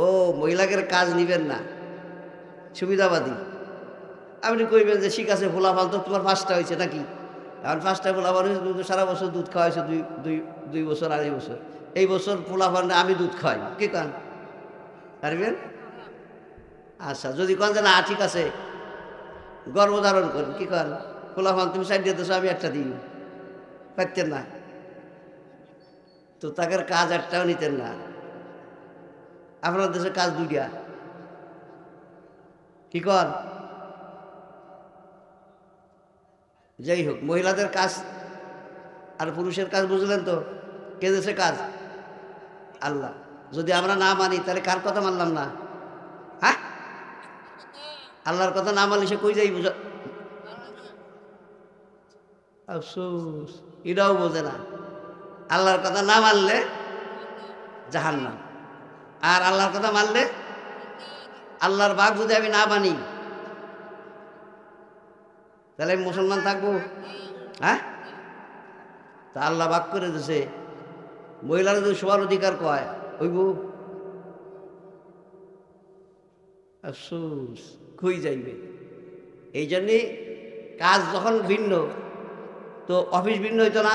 ও মহিলাদের কাজ নিবেন না, সুবিধাবাদী। আপনি কইবেন যে ঠিক আছে, ফোলাফান তো তোমার 5টা হয়েছে নাকি? এখন 5টা ফোলাফান হয়েছে, তুমি তো সারা বছর দুধ খাওয়াইছো, 2 বছর 2.5 বছর। এই বছর ফোলাফানে আমি দুধ খাওয়াই, কি কন? পারবেন? আচ্ছা, যদি কন যে না ঠিক আছে, গর্ভধারণ করেন, কি কন? ফোলাফান তুমি 4 দিয়ে দেছো, আমি 1টা দিই, পারতেন না তো? তাকে কাজ 1টাও নিতেন না। আপনার দেশে কাজ 2টা, কি কর? যাই হোক, মহিলাদের কাজ আর পুরুষের কাজ বুঝলেন তো? কে দেশে কাজ? আল্লাহ। যদি আমরা না মানি তাহলে কার কথা মানলাম না? হ্যাঁ, আল্লাহর কথা না মানলে সে কই যাই বুঝা? আফসোস, এটাও বোঝে না। আল্লাহর কথা না মানলে জাহান্নাম, আর আল্লাহর কথা মানলে আল্লাহর বাঘ। যদি আমি না মানি তাহলে আমি মুসলমান থাকবো? হ্যাঁ, তা আল্লাহ বাঘ করে দিছে, মহিলারা যদি সবার অধিকার কয় হইব? আফসোস, কই যাইবে? এই জন্যে কাজ যখন ভিন্ন তো অফিস ভিন্ন হইতো না